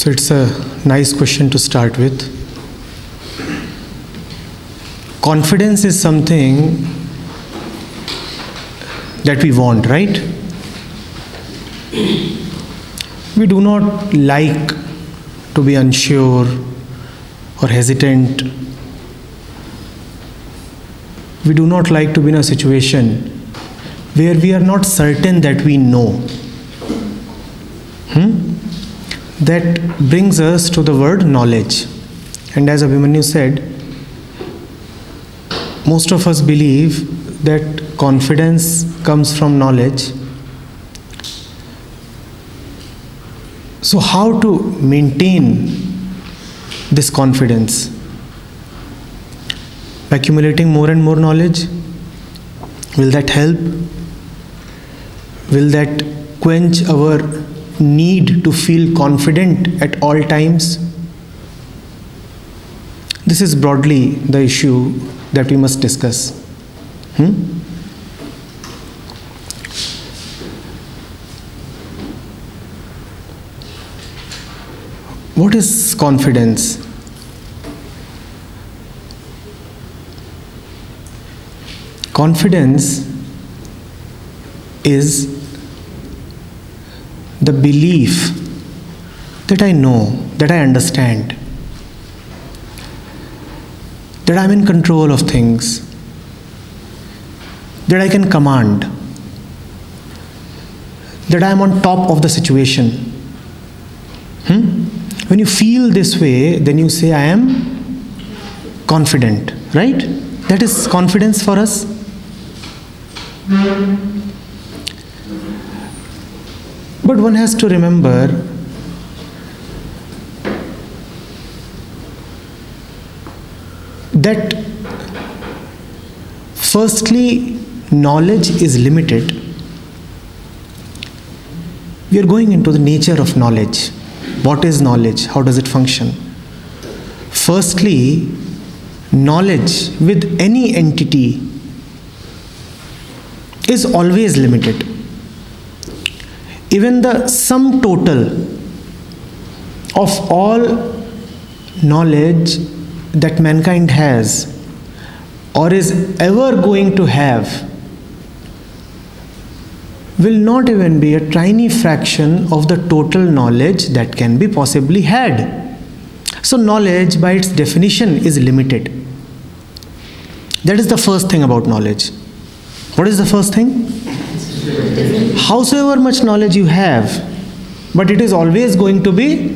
So it's a nice question to start with. Confidence is something that we want, right? We do not like to be unsure or hesitant. We do not like to be in a situation where we are not certain that we know. That brings us to the word knowledge. And as Abhimanyu said, most of us believe that confidence comes from knowledge. So how to maintain this confidence? By accumulating more and more knowledge? Will that help? Will that quench our need to feel confident at all times? This is broadly the issue that we must discuss. What is confidence? Confidence is the belief that I know, that I understand, that I'm in control of things, that I can command, that I'm on top of the situation. When you feel this way, then you say, I am confident, right? That is confidence for us. But one has to remember that firstly, knowledge is limited. We are going into the nature of knowledge. What is knowledge? How does it function? Firstly, knowledge with any entity is always limited. Even the sum total of all knowledge that mankind has or is ever going to have will not even be a tiny fraction of the total knowledge that can be possibly had. So knowledge by its definition is limited. That is the first thing about knowledge. What is the first thing? Howsoever much knowledge you have, but it is always going to be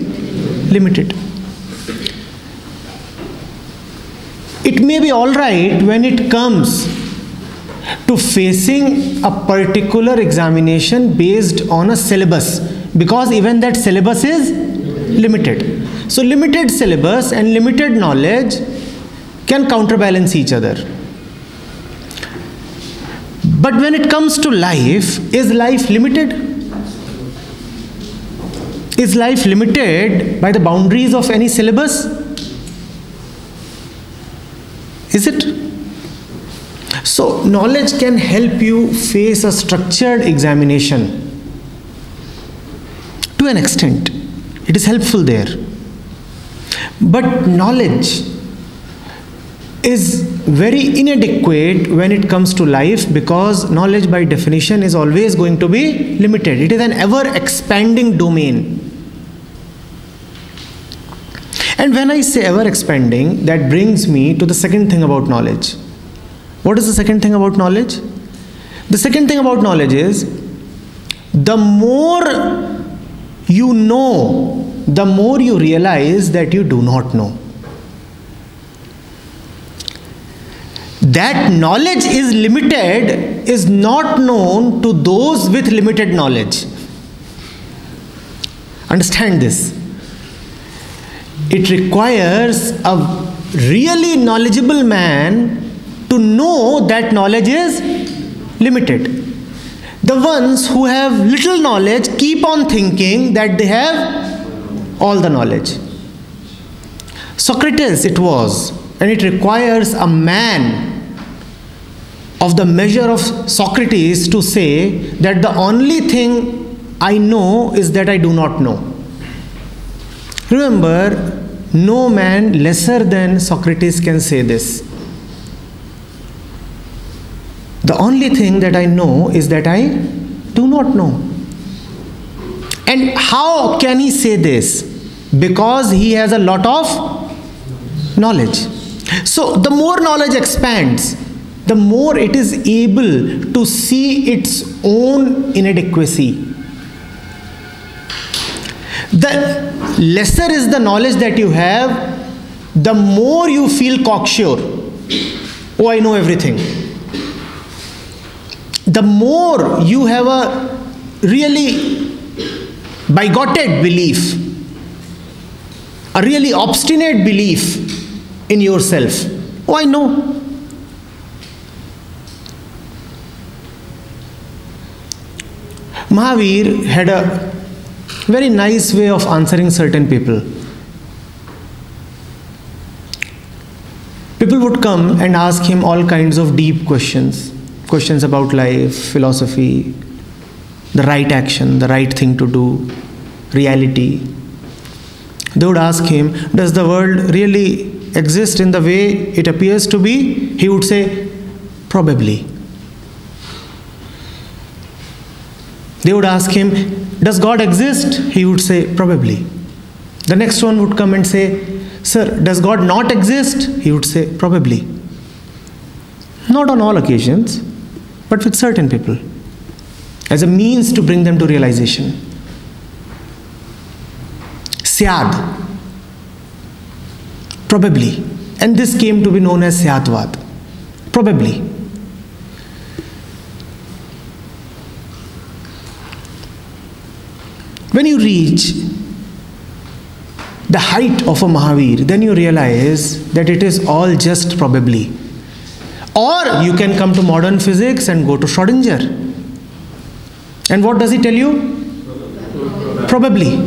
limited. It may be all right when it comes to facing a particular examination based on a syllabus, because even that syllabus is limited. So limited syllabus and limited knowledge can counterbalance each other. But when it comes to life, is life limited? Is life limited by the boundaries of any syllabus? Is it? So knowledge can help you face a structured examination. To an extent, it is helpful there. But knowledge is very inadequate when it comes to life, because knowledge by definition is always going to be limited. It is an ever expanding domain. And when I say ever expanding, that brings me to the second thing about knowledge. What is the second thing about knowledge? The second thing about knowledge is, the more you know, the more you realize that you do not know. That knowledge is limited is not known to those with limited knowledge. Understand this. It requires a really knowledgeable man to know that knowledge is limited. The ones who have little knowledge keep on thinking that they have all the knowledge. Socrates it was, and it requires a man of the measure of Socrates to say that the only thing I know is that I do not know. Remember, no man lesser than Socrates can say this. The only thing that I know is that I do not know. And how can he say this? Because he has a lot of knowledge. So the more knowledge expands, the more it is able to see its own inadequacy. The lesser is the knowledge that you have, the more you feel cocksure. Oh, I know everything. The more you have a really bigoted belief, a really obstinate belief in yourself. Oh, I know. Mahavir had a very nice way of answering certain people. People would come and ask him all kinds of deep questions. Questions about life, philosophy, the right action, the right thing to do, reality. They would ask him, does the world really exist in the way it appears to be? He would say, probably. They would ask him, does God exist? He would say, probably. The next one would come and say, sir, does God not exist? He would say, probably. Not on all occasions, but with certain people, as a means to bring them to realization. Syad, probably. And this came to be known as Syadvad, probably. When you reach the height of a Mahavir, then you realize that it is all just probably. Or you can come to modern physics and go to Schrodinger. And what does he tell you? Probably.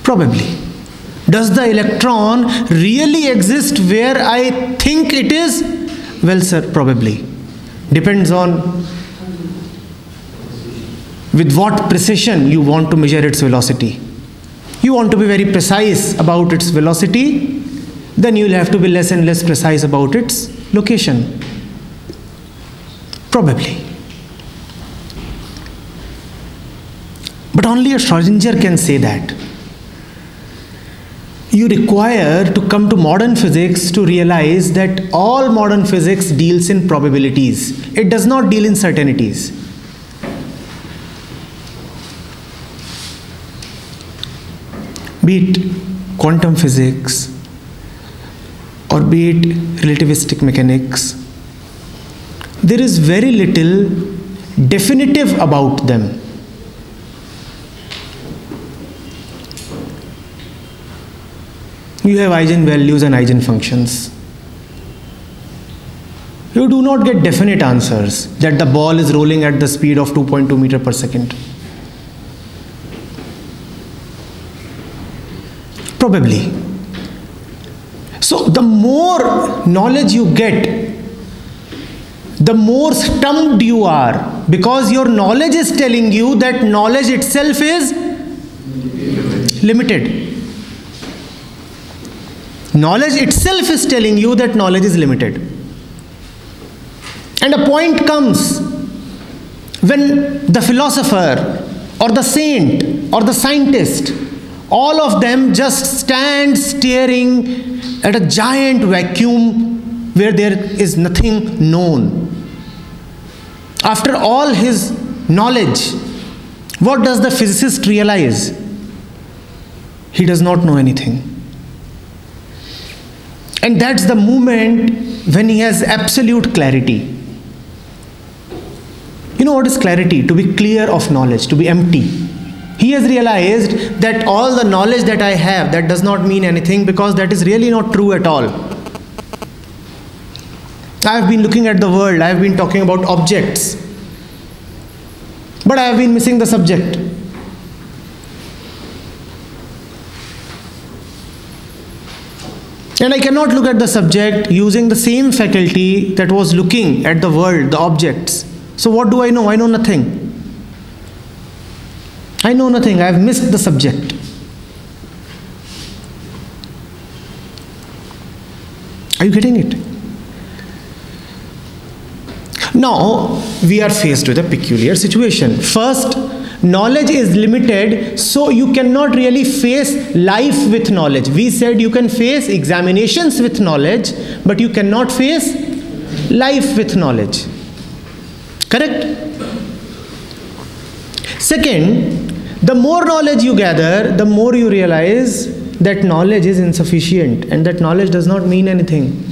Probably. Does the electron really exist where I think it is? Well, sir, probably. Depends on with what precision you want to measure its velocity. You want to be very precise about its velocity, then you will have to be less and less precise about its location. Probably. But only a Schrodinger can say that. You require to come to modern physics to realize that all modern physics deals in probabilities. It does not deal in certainties. Be it quantum physics or be it relativistic mechanics, there is very little definitive about them. You have eigenvalues and eigenfunctions. You do not get definite answers that the ball is rolling at the speed of 2.2 meters per second. Probably. So the more knowledge you get, the more stumped you are, because your knowledge is telling you that knowledge itself is limited. Knowledge itself is telling you that knowledge is limited. And a point comes when the philosopher or the saint or the scientist, all of them just stand staring at a giant vacuum where there is nothing known. After all his knowledge, what does the physicist realize? He does not know anything. And that's the moment when he has absolute clarity. You know what is clarity? To be clear of knowledge, to be empty. He has realized that all the knowledge that I have, that does not mean anything, because that is really not true at all. I have been looking at the world, I have been talking about objects, but I have been missing the subject. And I cannot look at the subject using the same faculty that was looking at the world, the objects. So what do I know? I know nothing. I know nothing. I have missed the subject. Are you getting it? Now, we are faced with a peculiar situation. First, knowledge is limited, so you cannot really face life with knowledge. We said you can face examinations with knowledge, but you cannot face life with knowledge. Correct? Second, the more knowledge you gather, the more you realize that knowledge is insufficient and that knowledge does not mean anything.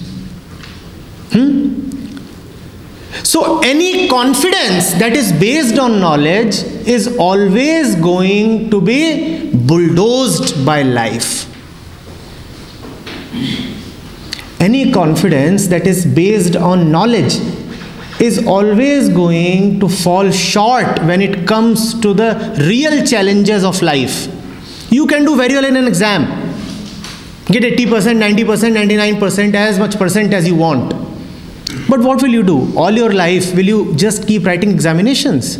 So any confidence that is based on knowledge is always going to be bulldozed by life. Any confidence that is based on knowledge is always going to fall short when it comes to the real challenges of life. You can do very well in an exam. Get 80%, 90%, 99%, as much percent as you want. But what will you do? All your life, will you just keep writing examinations?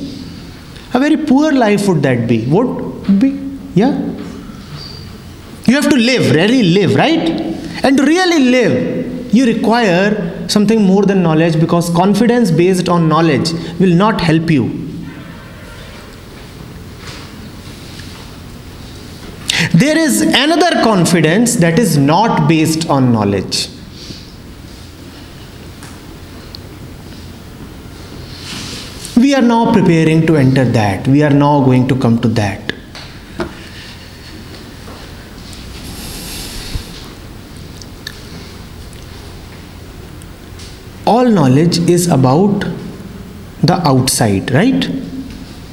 A very poor life would that be. What would be? Yeah? You have to live, really live, right? And to really live, you require something more than knowledge, because confidence based on knowledge will not help you. There is another confidence that is not based on knowledge. We are now preparing to enter that. We are now going to come to that. All knowledge is about the outside, right?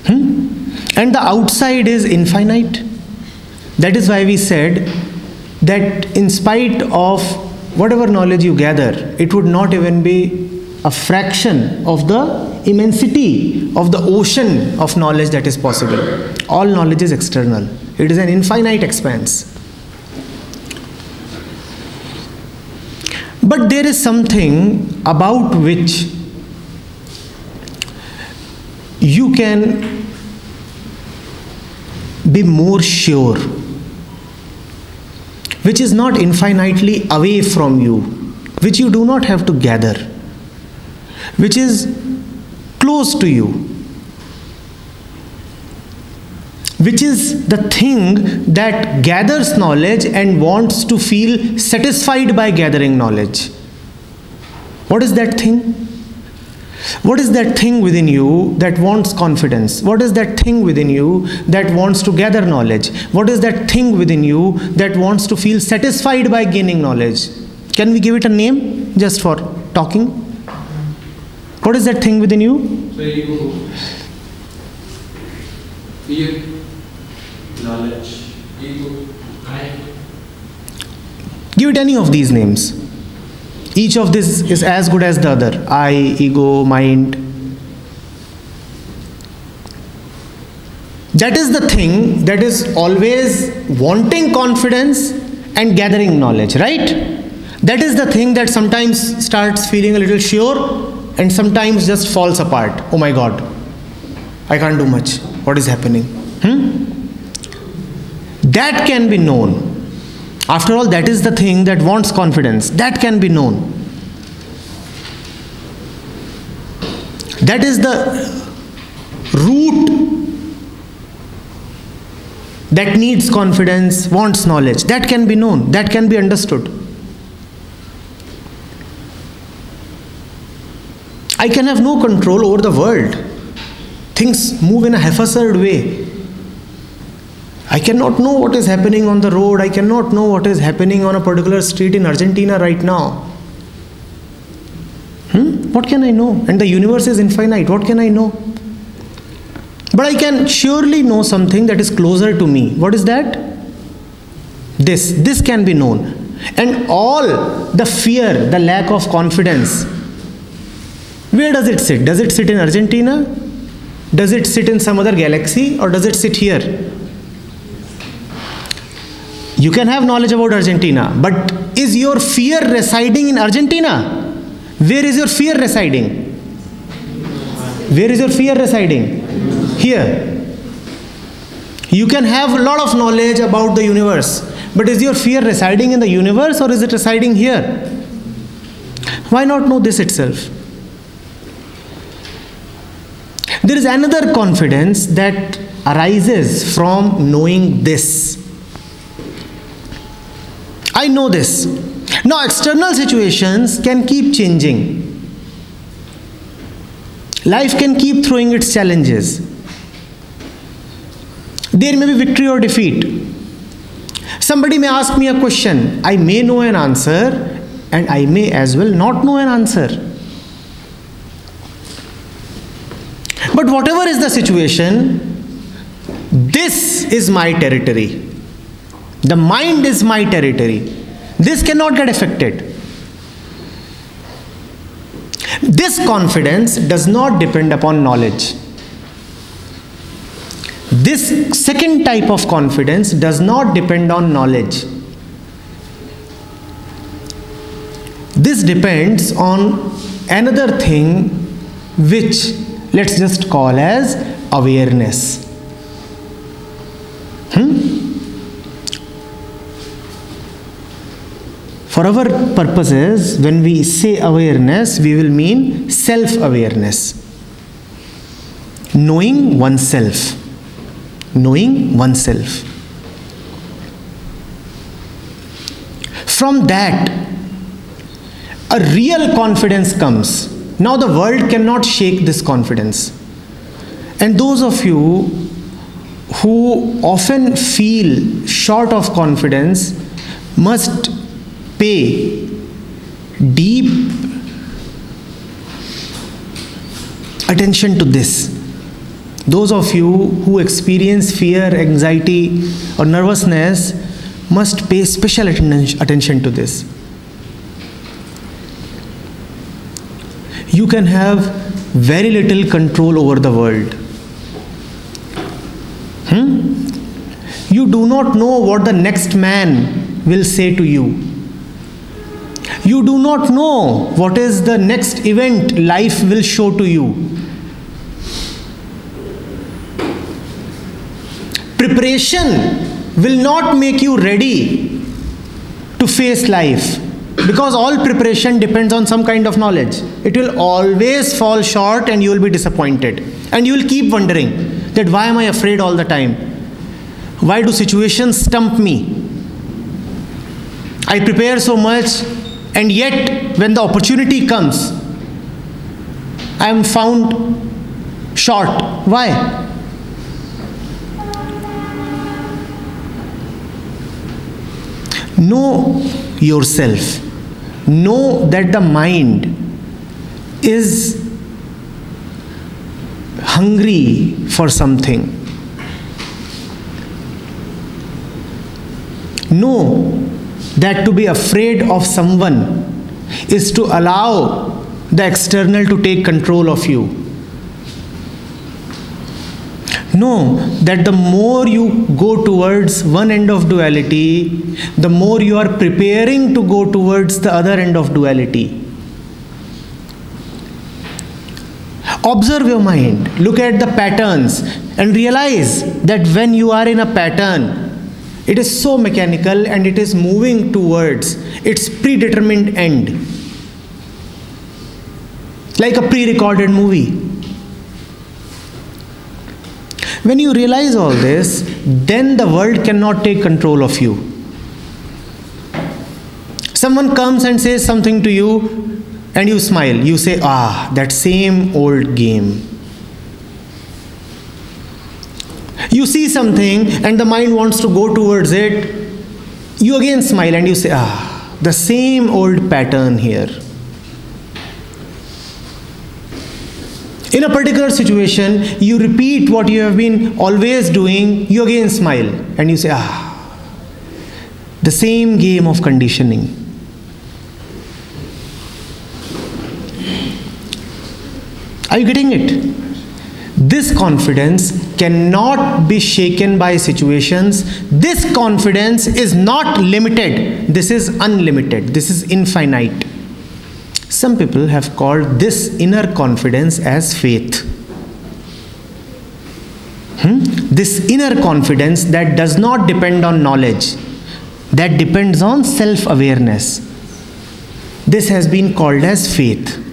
And the outside is infinite. That is why we said that in spite of whatever knowledge you gather, it would not even be a fraction of the immensity of the ocean of knowledge that is possible. All knowledge is external. It is an infinite expanse. But there is something about which you can be more sure, which is not infinitely away from you, which you do not have to gather, which is close to you, which is the thing that gathers knowledge and wants to feel satisfied by gathering knowledge. What is that thing? What is that thing within you that wants confidence? What is that thing within you that wants to gather knowledge? What is that thing within you that wants to feel satisfied by gaining knowledge? Can we give it a name just for talking? What is that thing within you? So ego, fear, knowledge, ego, I. Give it any of these names. Each of this is as good as the other. I, ego, mind. That is the thing that is always wanting confidence and gathering knowledge, right? That is the thing that sometimes starts feeling a little sure and sometimes just falls apart. Oh my God, I can't do much. What is happening? That can be known. After all, that is the thing that wants confidence. That can be known. That is the root that needs confidence, wants knowledge. That can be known. That can be understood. I can have no control over the world. Things move in a haphazard way. I cannot know what is happening on the road. I cannot know what is happening on a particular street in Argentina right now. What can I know? And the universe is infinite. What can I know? But I can surely know something that is closer to me. What is that? This can be known. And all the fear, the lack of confidence, where does it sit? Does it sit in Argentina? Does it sit in some other galaxy? Or does it sit here? You can have knowledge about Argentina, but is your fear residing in Argentina? Where is your fear residing? Where is your fear residing? Here. You can have a lot of knowledge about the universe, but is your fear residing in the universe or is it residing here? Why not know this itself? There is another confidence that arises from knowing this. I know this. Now, external situations can keep changing. Life can keep throwing its challenges. There may be victory or defeat. Somebody may ask me a question. I may know an answer, and I may as well not know an answer. But whatever is the situation, this is my territory. The mind is my territory. This cannot get affected. This confidence does not depend upon knowledge. This second type of confidence does not depend on knowledge. This depends on another thing which let's just call as awareness. For our purposes, when we say awareness, we will mean self-awareness. Knowing oneself. Knowing oneself. From that, a real confidence comes. Now the world cannot shake this confidence. And those of you who often feel short of confidence must pay deep attention to this. Those of you who experience fear, anxiety, or nervousness must pay special attention to this. You can have very little control over the world. You do not know what the next man will say to you. You do not know what is the next event life will show to you. Preparation will not make you ready to face life, because all preparation depends on some kind of knowledge. It will always fall short and you will be disappointed. And you will keep wondering that why am I afraid all the time? Why do situations stump me? I prepare so much, and yet when the opportunity comes, I am found short. Why? Know yourself. Know that the mind is hungry for something. Know that to be afraid of someone is to allow the external to take control of you. Know that the more you go towards one end of duality, the more you are preparing to go towards the other end of duality. Observe your mind, look at the patterns, and realize that when you are in a pattern, it is so mechanical and it is moving towards its predetermined end. Like a pre-recorded movie. When you realize all this, then the world cannot take control of you. Someone comes and says something to you and you smile. You say, ah, that same old game. You see something and the mind wants to go towards it. You again smile and you say, ah, the same old pattern here. In a particular situation, you repeat what you have been always doing, you again smile and you say, ah, the same game of conditioning. Are you getting it? This confidence cannot be shaken by situations. This confidence is not limited. This is unlimited. This is infinite. Some people have called this inner confidence as faith. This inner confidence that does not depend on knowledge, that depends on self-awareness. This has been called as faith.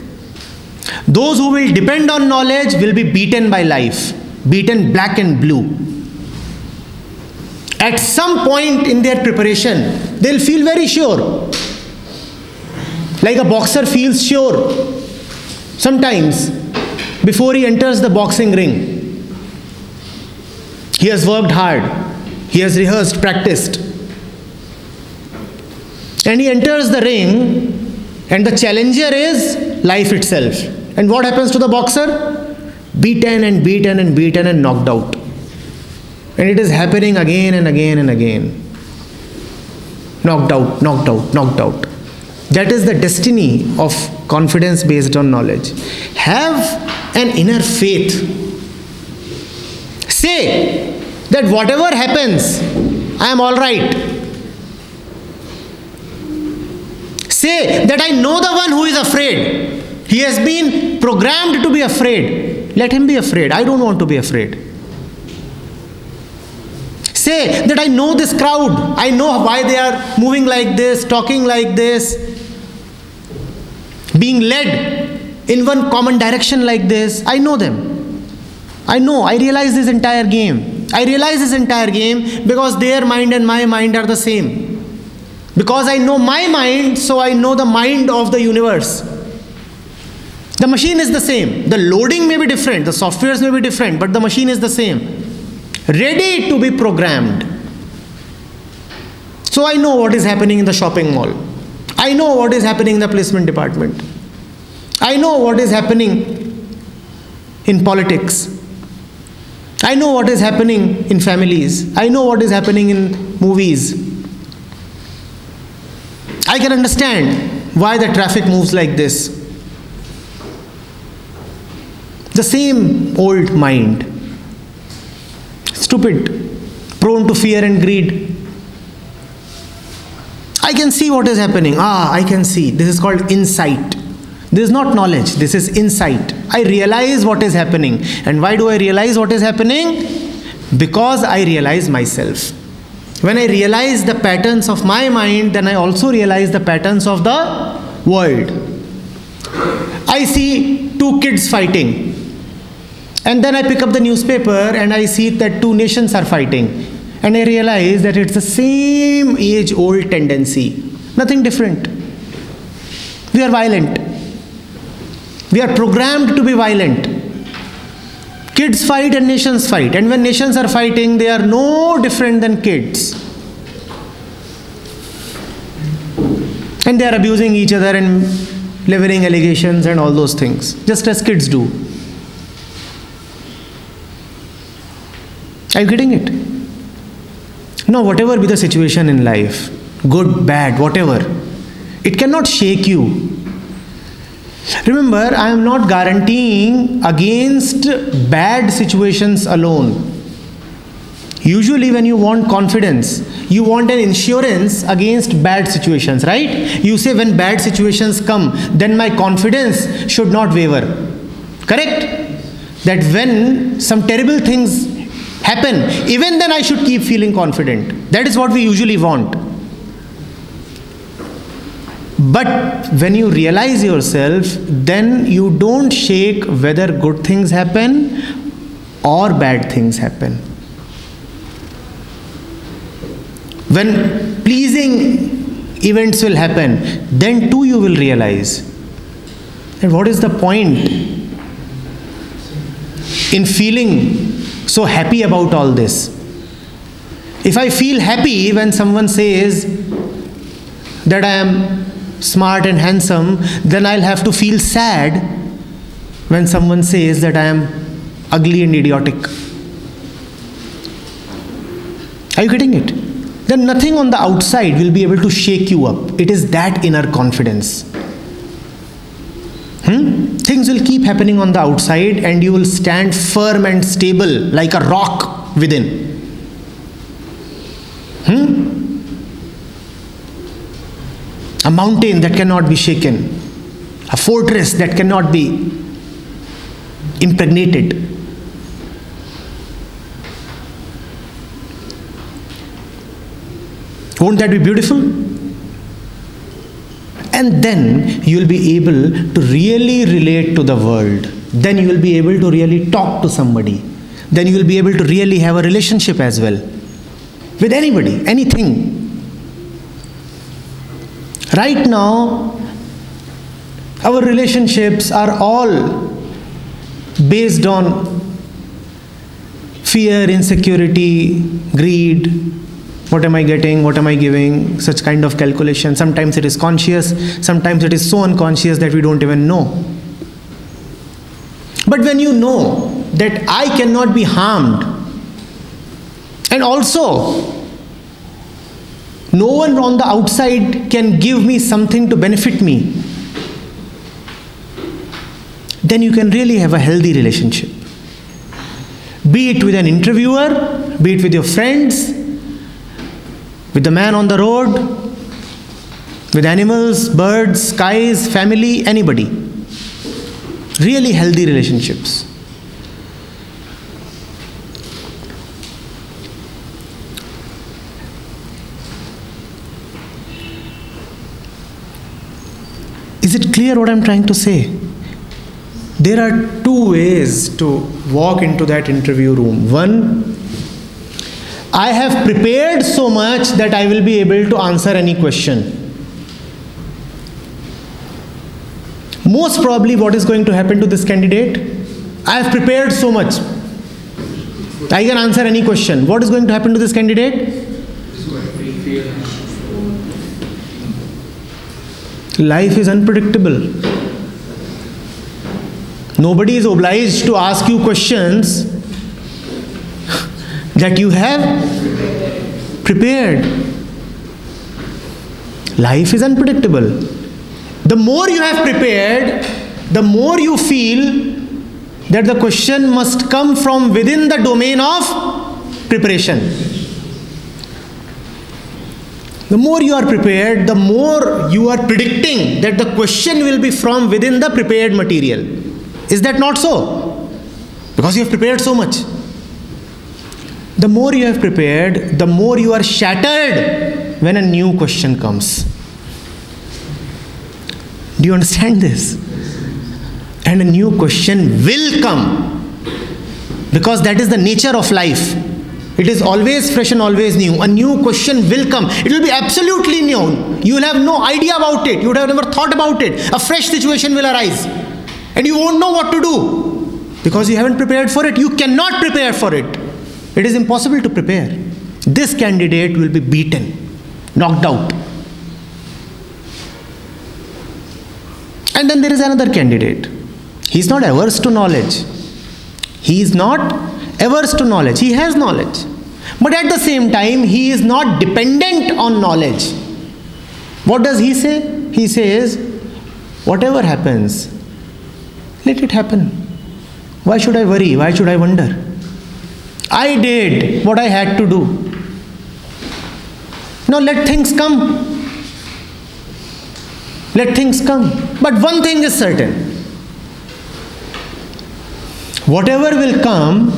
Those who will depend on knowledge will be beaten by life, beaten black and blue. At some point in their preparation, they'll feel very sure. Like a boxer feels sure sometimes before he enters the boxing ring. He has worked hard, he has rehearsed, practiced. And he enters the ring, and the challenger is life itself. And what happens to the boxer? Beaten and beaten and beaten and knocked out. And it is happening again and again and again. Knocked out, knocked out, knocked out. That is the destiny of confidence based on knowledge. Have an inner faith. Say that whatever happens, I am all right. Say that I know the one who is afraid. He has been programmed to be afraid. Let him be afraid. I don't want to be afraid. Say that I know this crowd. I know why they are moving like this, talking like this, being led in one common direction like this. I know them. I know. I realize this entire game. I realize this entire game because their mind and my mind are the same. Because I know my mind, so I know the mind of the universe. The machine is the same. The loading may be different, the softwares may be different, but the machine is the same. Ready to be programmed. So I know what is happening in the shopping mall. I know what is happening in the placement department. I know what is happening in politics. I know what is happening in families. I know what is happening in movies. I can understand why the traffic moves like this. The same old mind. Stupid, prone to fear and greed. I can see what is happening. I can see. This is called insight. This is not knowledge, this is insight. I realize what is happening. And why do I realize what is happening? Because I realize myself. When I realize the patterns of my mind, then I also realize the patterns of the world. I see two kids fighting. And then I pick up the newspaper and I see that two nations are fighting. And I realize that it's the same age-old tendency. Nothing different. We are violent. We are programmed to be violent. Kids fight and nations fight. And when nations are fighting, they are no different than kids. And they are abusing each other and leveling allegations and all those things, just as kids do. Are you getting it? Now, whatever be the situation in life, good, bad, whatever, it cannot shake you. Remember, I am not guaranteeing against bad situations alone. Usually when you want confidence, you want an insurance against bad situations, right? You say when bad situations come, then my confidence should not waver. Correct? That when some terrible things happen, even then I should keep feeling confident. That is what we usually want. But when you realize yourself, then you don't shake whether good things happen or bad things happen. When pleasing events will happen, then too you will realize. And what is the point in feeling so happy about all this? If I feel happy when someone says that I am smart and handsome, then I'll have to feel sad when someone says that I am ugly and idiotic. Are you getting it? Then nothing on the outside will be able to shake you up. It is that inner confidence. Things will keep happening on the outside and you will stand firm and stable like a rock within. A mountain that cannot be shaken. A fortress that cannot be impregnated. Won't that be beautiful? And then you will be able to really relate to the world. Then you will be able to really talk to somebody. Then you will be able to really have a relationship as well. With anybody, anything. Right now, our relationships are all based on fear, insecurity, greed. What am I getting? What am I giving? Such kind of calculation. Sometimes it is conscious. Sometimes it is so unconscious that we don't even know. But when you know that I cannot be harmed, and also no one on the outside can give me something to benefit me, then you can really have a healthy relationship. Be it with an interviewer, be it with your friends, with the man on the road, with animals, birds, skies, family, anybody. Really healthy relationships. Is it clear what I'm trying to say? There are two ways to walk into that interview room. One, I have prepared so much that I will be able to answer any question. Most probably what is going to happen to this candidate? I have prepared so much. I can answer any question. What is going to happen to this candidate? Life is unpredictable. Nobody is obliged to ask you questions that you have prepared. Life is unpredictable. The more you have prepared, the more you feel that the question must come from within the domain of preparation. The more you are prepared, the more you are predicting that the question will be from within the prepared material. Is that not so? Because you have prepared so much. The more you have prepared, the more you are shattered when a new question comes. Do you understand this? And a new question will come, because that is the nature of life. It is always fresh and always new. A new question will come. It will be absolutely new. You will have no idea about it. You would have never thought about it. A fresh situation will arise. And you won't know what to do. Because you haven't prepared for it. You cannot prepare for it. It is impossible to prepare. This candidate will be beaten, knocked out. And then there is another candidate. He is not averse to knowledge. He is not averse to knowledge. He has knowledge. But at the same time, he is not dependent on knowledge. What does he say? He says, whatever happens, let it happen. Why should I worry? Why should I wonder? I did what I had to do. Now let things come. Let things come. But one thing is certain. Whatever will come,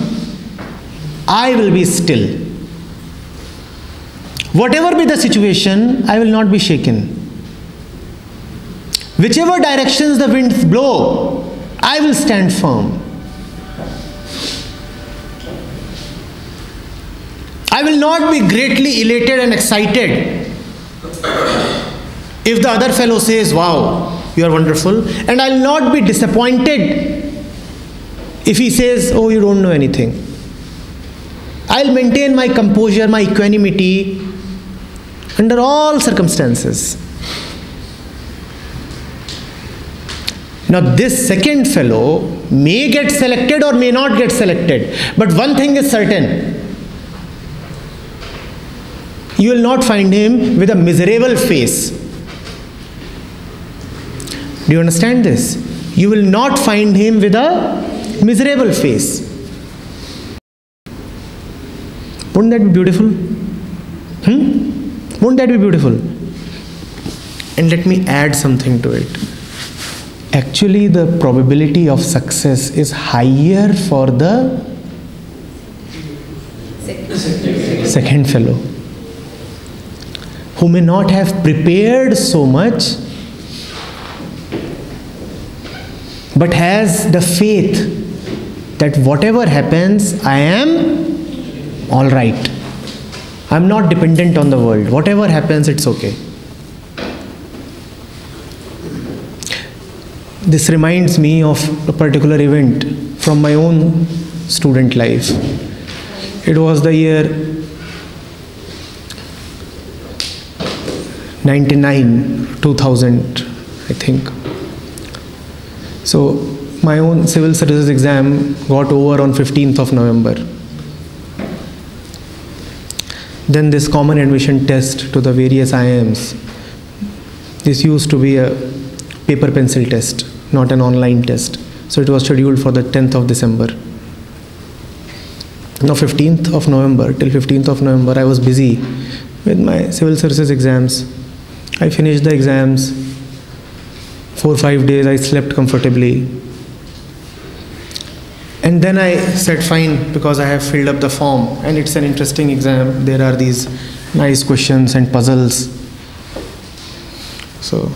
I will be still. Whatever be the situation, I will not be shaken. Whichever directions the winds blow, I will stand firm. I will not be greatly elated and excited if the other fellow says, wow, you are wonderful. And I will not be disappointed if he says, oh, you don't know anything. I'll maintain my composure, my equanimity under all circumstances. Now this second fellow may get selected or may not get selected. But one thing is certain. You will not find him with a miserable face. Do you understand this? You will not find him with a miserable face. Wouldn't that be beautiful? Wouldn't that be beautiful? And let me add something to it. Actually, the probability of success is higher for the second fellow, who may not have prepared so much, but has the faith that whatever happens, I am all right. I'm not dependent on the world. Whatever happens, it's okay. This reminds me of a particular event from my own student life. It was the year 99, 2000, I think. So my own civil services exam got over on 15th of November. Then this common admission test to the various IIMs. This used to be a paper pencil test, not an online test. So it was scheduled for the 10th of December. Now 15th of November, till 15th of November, I was busy with my civil services exams. I finished the exams. 4 or 5 days I slept comfortably. And then I said fine, because I have filled up the form and it's an interesting exam. There are these nice questions and puzzles. So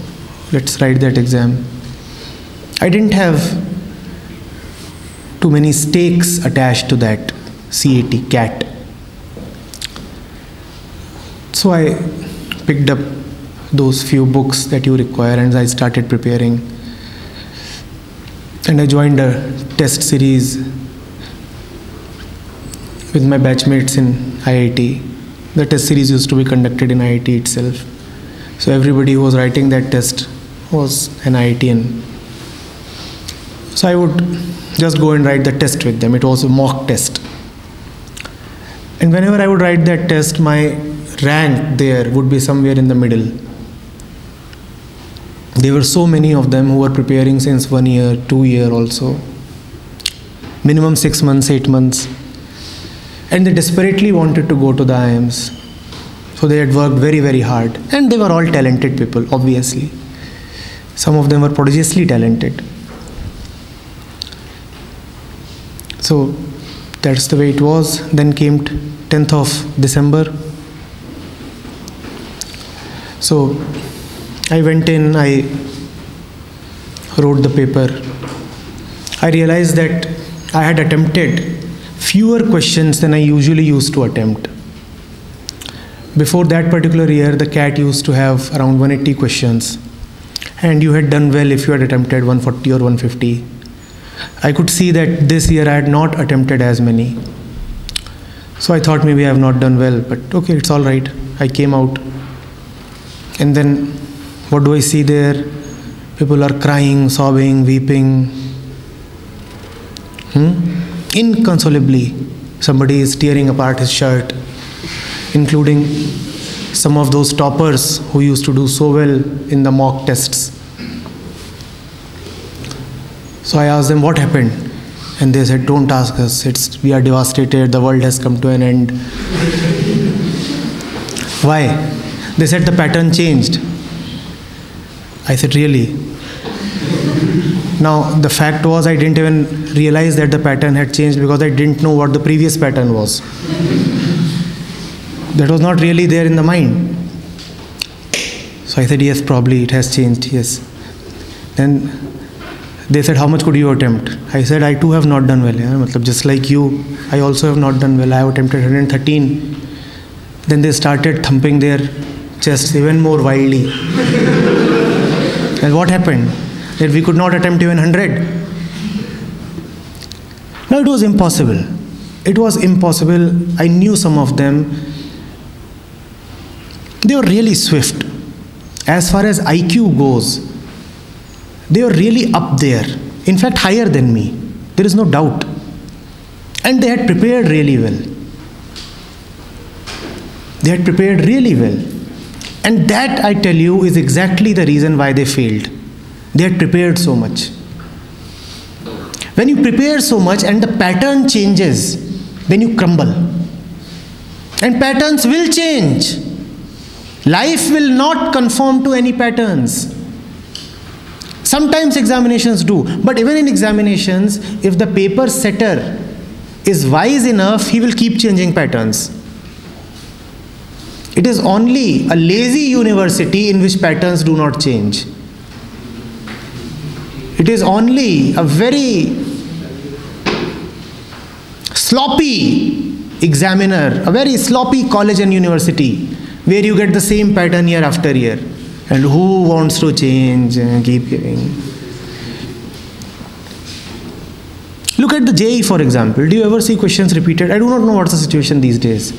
let's write that exam. I didn't have too many stakes attached to that CAT. So I picked up those few books that you require and I started preparing. And I joined a test series with my batchmates in IIT. The test series used to be conducted in IIT itself. So everybody who was writing that test was an IITian. So I would just go and write the test with them. It was a mock test. And whenever I would write that test, my rank there would be somewhere in the middle. There were so many of them who were preparing since 1 year, 2 years also. Minimum 6 months, 8 months. And they desperately wanted to go to the IIMs. So they had worked very, very hard. And they were all talented people, obviously. Some of them were prodigiously talented. So that's the way it was. Then came 10th of December. So I went in, I wrote the paper. I realized that I had attempted fewer questions than I usually used to attempt. Before that particular year, the CAT used to have around 180 questions. And you had done well if you had attempted 140 or 150. I could see that this year I had not attempted as many. So I thought maybe I have not done well, but okay, it's all right. I came out. And then what do I see there? People are crying, sobbing, weeping. Inconsolably. Somebody is tearing apart his shirt, including some of those toppers who used to do so well in the mock tests. So I asked them what happened, and they said, don't ask us, we are devastated, the world has come to an end. Why? They said the pattern changed. I said, really? Now the fact was I didn't even realize that the pattern had changed because I didn't know what the previous pattern was. That was not really there in the mind. So I said, yes, probably it has changed, yes. Then they said, how much could you attempt? I said, I too have not done well. Just like you, I also have not done well. I have attempted 113. Then they started thumping their chests even more wildly. And what happened? That we could not attempt even 100. Now it was impossible. It was impossible. I knew some of them. They were really swift. As far as IQ goes, they were really up there. In fact, higher than me. There is no doubt. And they had prepared really well. They had prepared really well. And that, I tell you, is exactly the reason why they failed. They had prepared so much. When you prepare so much and the pattern changes, then you crumble. And patterns will change. Life will not conform to any patterns. Sometimes examinations do, but even in examinations, if the paper setter is wise enough, he will keep changing patterns. It is only a lazy university in which patterns do not change. It is only a very sloppy examiner, a very sloppy college and university, where you get the same pattern year after year. And who wants to change? Keep giving. Look at the JEE, for example. Do you ever see questions repeated? I do not know what's the situation these days.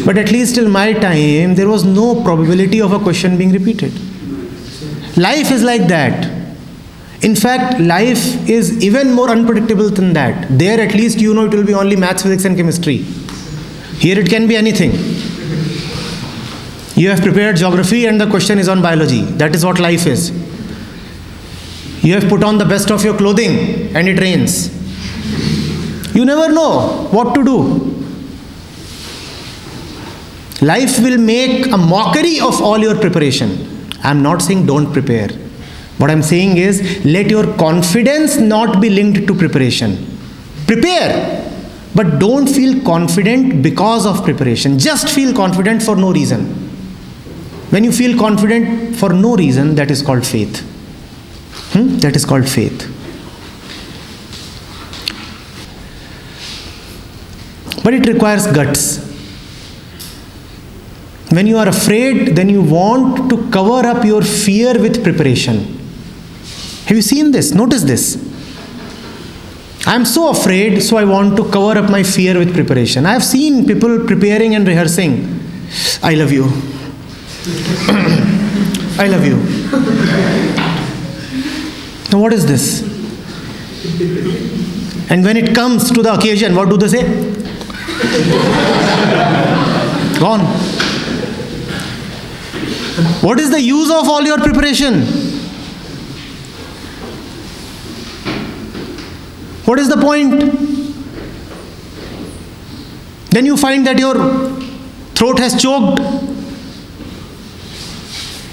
But at least till my time, there was no probability of a question being repeated. Life is like that. In fact, life is even more unpredictable than that. There at least you know it will be only maths, physics and chemistry. Here it can be anything. You have prepared geography and the question is on biology. That is what life is. You have put on the best of your clothing and it rains. You never know what to do. Life will make a mockery of all your preparation. I am not saying don't prepare. What I am saying is, let your confidence not be linked to preparation. Prepare, but don't feel confident because of preparation. Just feel confident for no reason. When you feel confident for no reason, that is called faith. That is called faith. But it requires guts. When you are afraid, then you want to cover up your fear with preparation. Have you seen this? Notice this. I am so afraid, so I want to cover up my fear with preparation. I have seen people preparing and rehearsing. I love you. I love you. Now what is this? And when it comes to the occasion, what do they say? Gone. What is the use of all your preparation? What is the point? Then you find that your throat has choked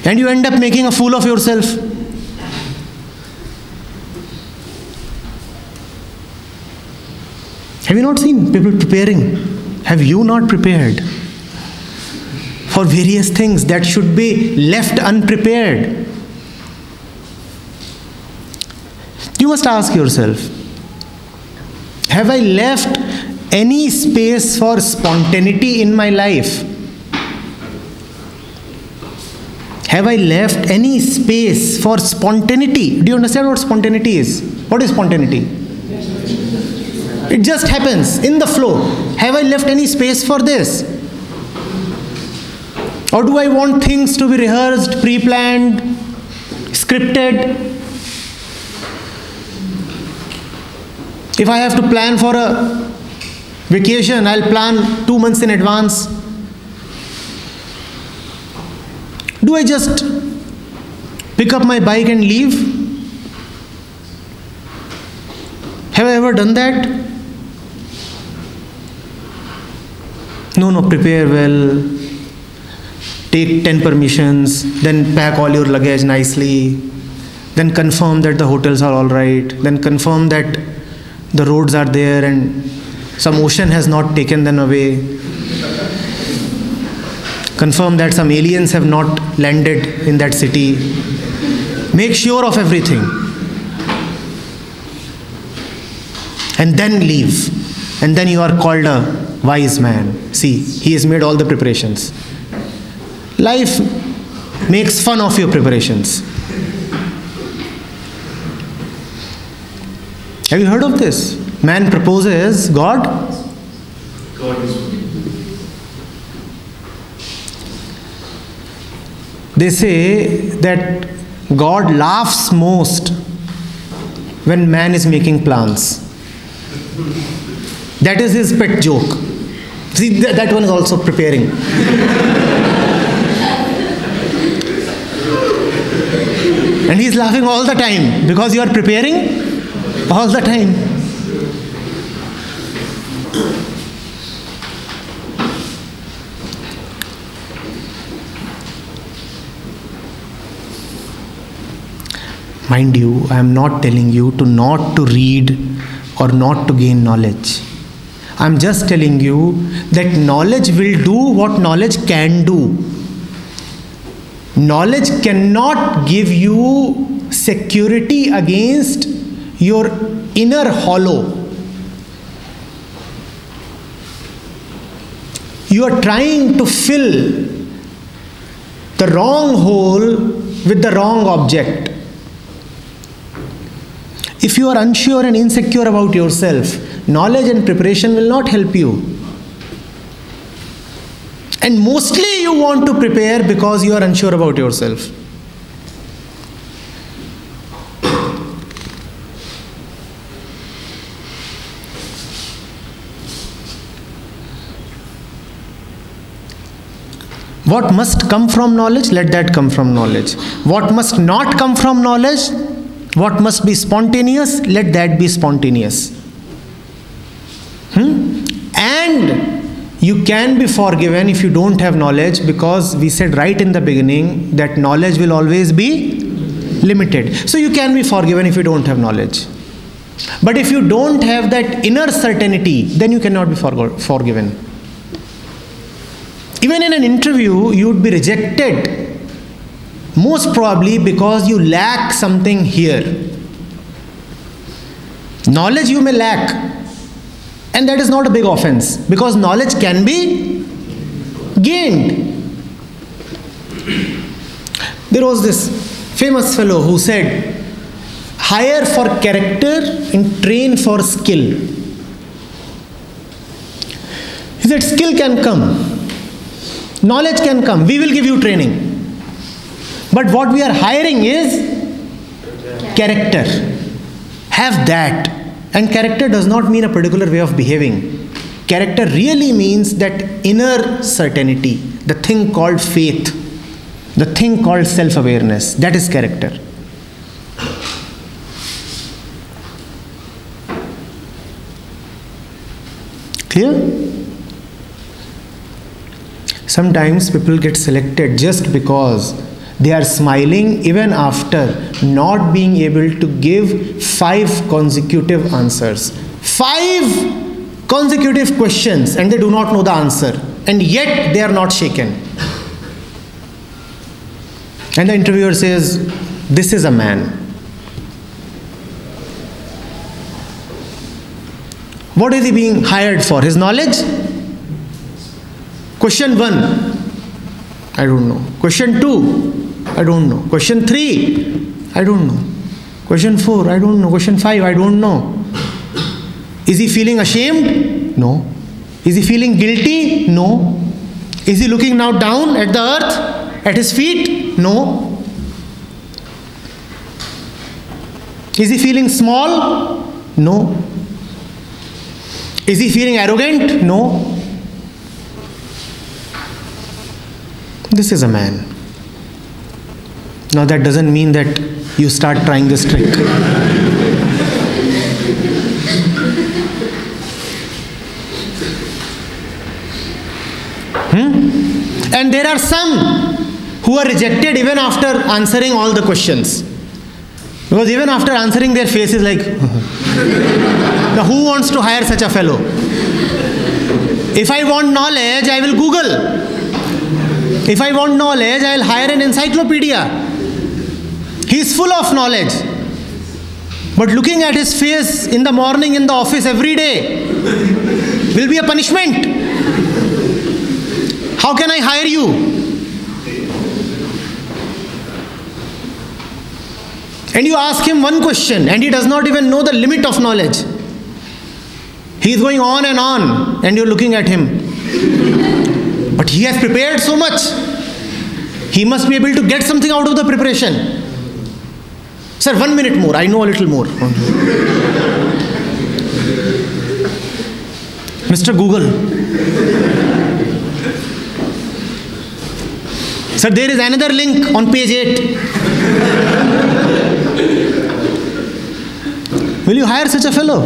and you end up making a fool of yourself. Have you not seen people preparing? Have you not prepared for various things that should be left unprepared? You must ask yourself, have I left any space for spontaneity in my life? Have I left any space for spontaneity? Do you understand what spontaneity is? What is spontaneity? It just happens in the flow. Have I left any space for this? Or do I want things to be rehearsed, pre-planned, scripted? If I have to plan for a vacation, I'll plan 2 months in advance. Do I just pick up my bike and leave? Have I ever done that? No, prepare well. Take 10 permissions, then pack all your luggage nicely, then confirm that the hotels are all right, then confirm that the roads are there and some ocean has not taken them away. Confirm that some aliens have not landed in that city. Make sure of everything. And then leave. And then you are called a wise man. See, he has made all the preparations. Life makes fun of your preparations. Have you heard of this? Man proposes, God is. They say that God laughs most when man is making plans. That is his pet joke. See, that one is also preparing. And he's laughing all the time because you are preparing all the time. Mind you, I am not telling you not to read or not to gain knowledge. I am just telling you that knowledge will do what knowledge can do. Knowledge cannot give you security against your inner hollow. You are trying to fill the wrong hole with the wrong object. If you are unsure and insecure about yourself, knowledge and preparation will not help you. And mostly you want to prepare because you are unsure about yourself. What must come from knowledge? Let that come from knowledge. What must not come from knowledge? What must be spontaneous? Let that be spontaneous. And you can be forgiven if you don't have knowledge, because we said right in the beginning that knowledge will always be limited. So you can be forgiven if you don't have knowledge. But if you don't have that inner certainty, then you cannot be forgiven. Even in an interview, you would be rejected. Most probably because you lack something here. Knowledge you may lack, and that is not a big offense, because knowledge can be gained. There was this famous fellow who said, hire for character and train for skill. He said, skill can come, knowledge can come, we will give you training. But what we are hiring is character. Have that. And character does not mean a particular way of behaving. Character really means that inner certainty, the thing called faith, the thing called self-awareness. That is character. Clear? Sometimes people get selected just because they are smiling even after not being able to give 5 consecutive answers. 5 consecutive questions, and they do not know the answer. And yet they are not shaken. And the interviewer says, this is a man. What is he being hired for? His knowledge? Question 1, I don't know. Question 2, I don't know. Question 3, I don't know. Question 4, I don't know. Question 5, I don't know. Is he feeling ashamed? No. Is he feeling guilty? No. Is he looking now down at the earth, at his feet? No. Is he feeling small? No. Is he feeling arrogant? No. This is a man. Now that doesn't mean that you start trying this trick. And there are some who are rejected even after answering all the questions. Because even after answering, their face is like, now who wants to hire such a fellow? If I want knowledge, I will Google. If I want knowledge, I will hire an encyclopedia. He is full of knowledge. But looking at his face in the morning in the office every day will be a punishment. How can I hire you? And you ask him one question and he does not even know the limit of knowledge. He is going on and you're looking at him. But he has prepared so much. He must be able to get something out of the preparation. Sir, 1 minute more. I know a little more. Mr. Google. Sir, there is another link on page 8. Will you hire such a fellow?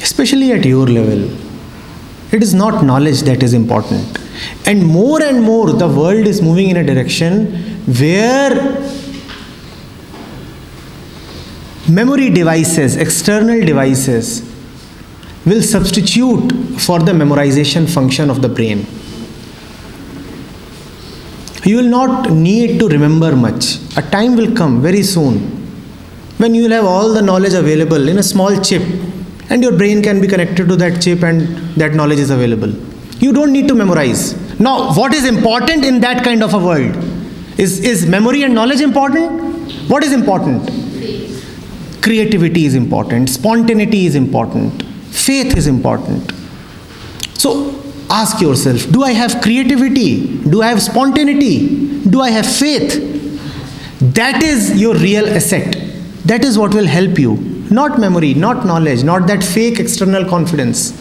Especially at your level. It is not knowledge that is important. And more the world is moving in a direction where memory devices, external devices, will substitute for the memorization function of the brain. You will not need to remember much. A time will come very soon when you will have all the knowledge available in a small chip, and your brain can be connected to that chip and that knowledge is available. You don't need to memorize. Now, what is important in that kind of a world? Is memory and knowledge important? What is important? Creativity is important. Spontaneity is important. Faith is important. So, ask yourself, do I have creativity? Do I have spontaneity? Do I have faith? That is your real asset. That is what will help you. Not memory, not knowledge, not that fake external confidence.